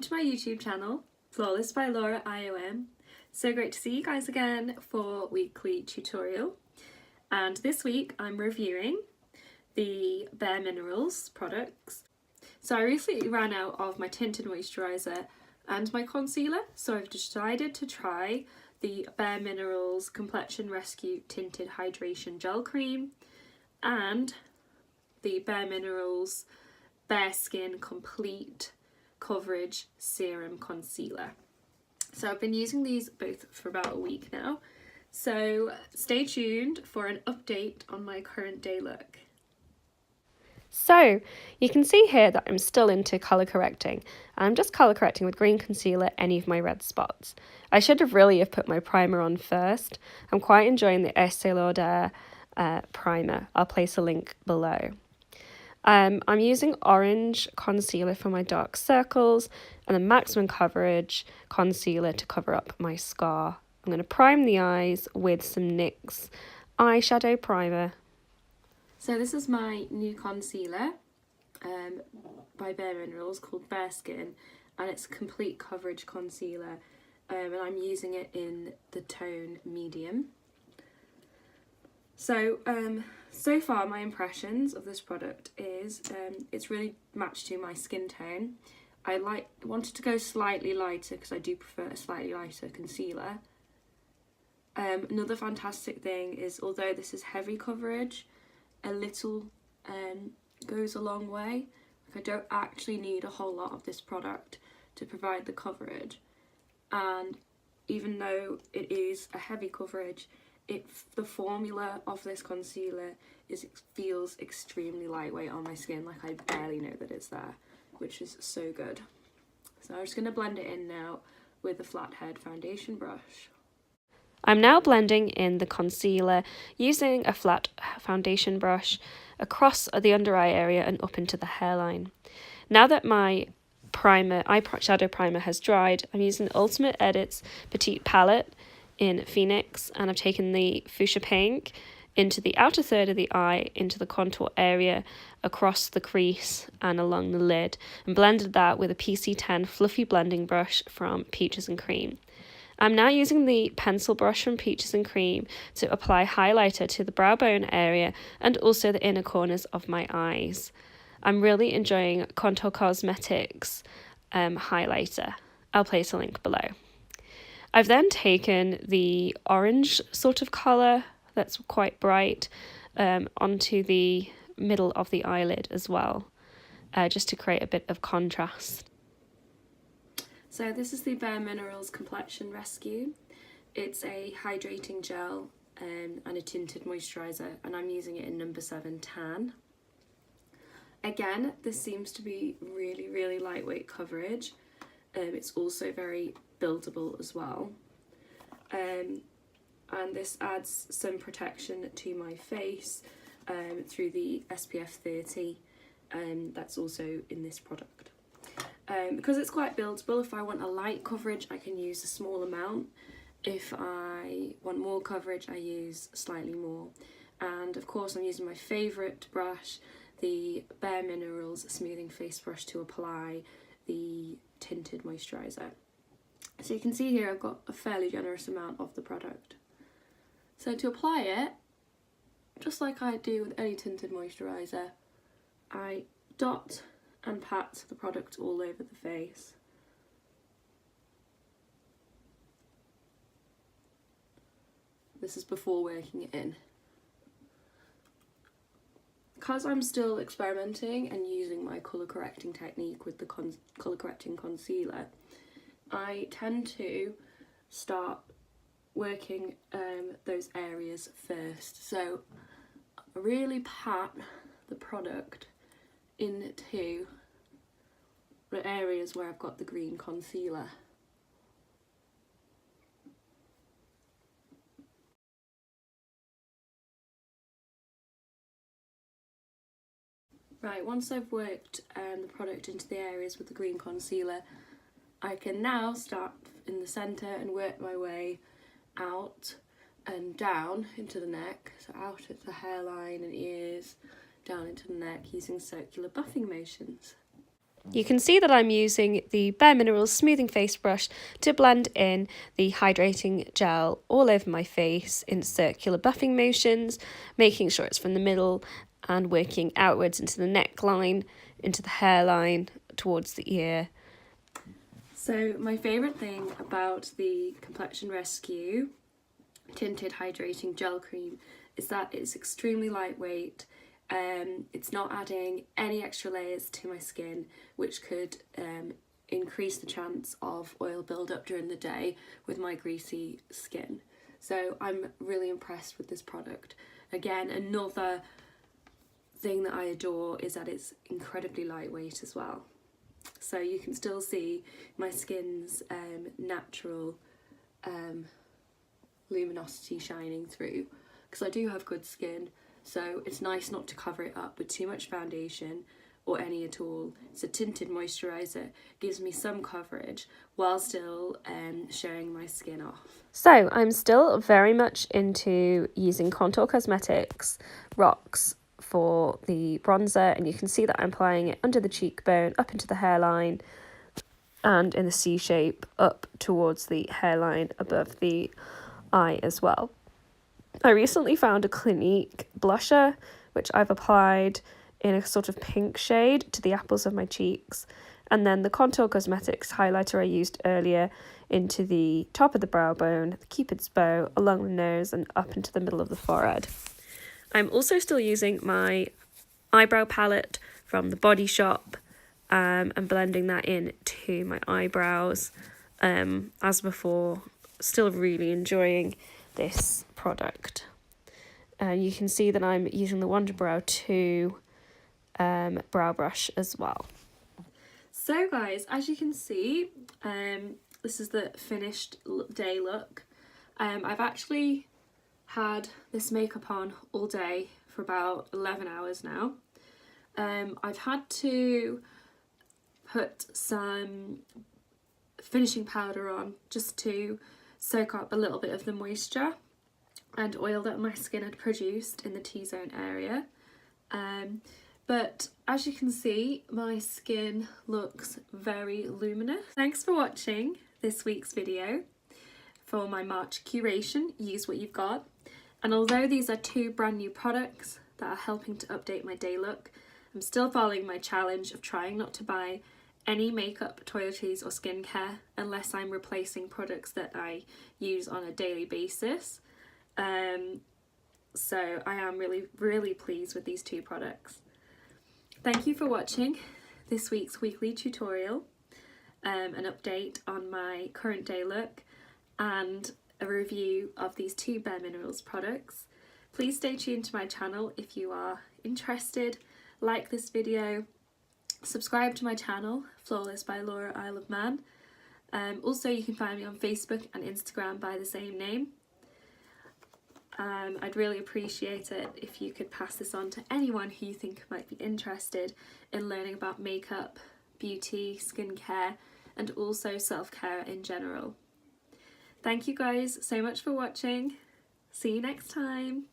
welcome to my YouTube channel, Flawless by Laura IOM. So great to see you guys again for weekly tutorial. And this week I'm reviewing the Bareminerals products. So I recently ran out of my tinted moisturiser and my concealer, so I've decided to try the Bareminerals Complexion Rescue Tinted Hydration Gel Cream and the Bareminerals Bareskin Complete Coverage Serum Concealer. So I've been using these both for about a week now, so stay tuned for an update on my current day look. So you can see here that I'm still into colour correcting. I'm just colour correcting with green concealer any of my red spots. I should have really put my primer on first. I'm quite enjoying the Estée Lauder primer. I'll place a link below. I'm using orange concealer for my dark circles and the maximum coverage concealer to cover up my scar. I'm going to prime the eyes with some NYX eyeshadow primer. So this is my new concealer by Bareminerals called Bareskin, and it's a complete coverage concealer, and I'm using it in the tone medium. So so far my impressions of this product is it's really matched to my skin tone. I wanted to go slightly lighter because I do prefer a slightly lighter concealer. Another fantastic thing is, although this is heavy coverage, a little goes a long way. Like, I don't actually need a whole lot of this product to provide the coverage, and even though it is a heavy coverage, the formula of this concealer feels extremely lightweight on my skin. Like, I barely know that it's there, which is so good. So I'm just going to blend it in now with a flathead foundation brush. I'm now blending in the concealer using a flat foundation brush across the under eye area and up into the hairline. Now that my eyeshadow primer has dried, I'm using the Ultimate Edits Petite Palette in Phoenix, and I've taken the fuchsia pink into the outer third of the eye, into the contour area, across the crease and along the lid, and blended that with a PC01 fluffy blending brush from Peaches and Cream. I'm now using the pencil brush from Peaches and Cream to apply highlighter to the brow bone area and also the inner corners of my eyes. I'm really enjoying Contour Cosmetics highlighter. I'll place a link below. I've then taken the orange sort of colour that's quite bright onto the middle of the eyelid as well, just to create a bit of contrast. So this is the Bareminerals Complexion Rescue. It's a hydrating gel and a tinted moisturiser, and I'm using it in number 7 Tan. Again, this seems to be really lightweight coverage. It's also very buildable as well, and this adds some protection to my face through the SPF 30, that's also in this product. Because it's quite buildable, if I want a light coverage I can use a small amount. If I want more coverage I use slightly more. And of course I'm using my favourite brush, the Bareminerals Smoothing Face Brush, to apply the tinted moisturiser. So you can see here I've got a fairly generous amount of the product. So to apply it, just like I do with any tinted moisturiser, I dot and pat the product all over the face. This is before working it in. Because I'm still experimenting and using my colour correcting technique with the colour correcting concealer, I tend to start working those areas first. So I really pat the product into the areas where I've got the green concealer. Right, once I've worked the product into the areas with the green concealer, I can now start in the centre and work my way out and down into the neck, so out at the hairline and ears, down into the neck using circular buffing motions. You can see that I'm using the Bareminerals Smoothing Face Brush to blend in the hydrating gel all over my face in circular buffing motions, making sure it's from the middle and working outwards into the neckline, into the hairline, towards the ear. So my favourite thing about the Complexion Rescue Tinted Hydrating Gel Cream is that it's extremely lightweight. It's not adding any extra layers to my skin, which could increase the chance of oil buildup during the day with my greasy skin. So I'm really impressed with this product. Again, another thing that I adore is that it's incredibly lightweight as well. So you can still see my skin's natural luminosity shining through, because I do have good skin. So it's nice not to cover it up with too much foundation or any at all. So tinted moisturiser gives me some coverage while still showing my skin off. So I'm still very much into using Contour Cosmetics Rocks for the bronzer, and you can see that I'm applying it under the cheekbone, up into the hairline, and in the C shape up towards the hairline above the eye as well. I recently found a Clinique blusher, which I've applied in a sort of pink shade to the apples of my cheeks, and then the Contour Cosmetics highlighter I used earlier into the top of the brow bone, the cupid's bow, along the nose and up into the middle of the forehead. I'm also still using my eyebrow palette from the Body Shop and blending that in to my eyebrows as before. Still really enjoying this product. You can see that I'm using the Wonder Brow 2 brow brush as well. So guys, as you can see, this is the finished day look. I've actually had this makeup on all day for about 11 hours now. I've had to put some finishing powder on just to soak up a little bit of the moisture and oil that my skin had produced in the T-zone area. But as you can see, my skin looks very luminous. Thanks for watching this week's video for my March curation, Use What You've Got. And although these are two brand new products that are helping to update my day look, I'm still following my challenge of trying not to buy any makeup, toiletries or skincare unless I'm replacing products that I use on a daily basis. So I am really pleased with these two products. Thank you for watching this week's weekly tutorial, an update on my current day look and a review of these two Bareminerals products. Please stay tuned to my channel if you are interested. Like this video, subscribe to my channel, Flawless by Laura Isle of Man. Also, you can find me on Facebook and Instagram by the same name. I'd really appreciate it if you could pass this on to anyone who you think might be interested in learning about makeup, beauty, skincare, and also self-care in general. Thank you guys so much for watching. See you next time.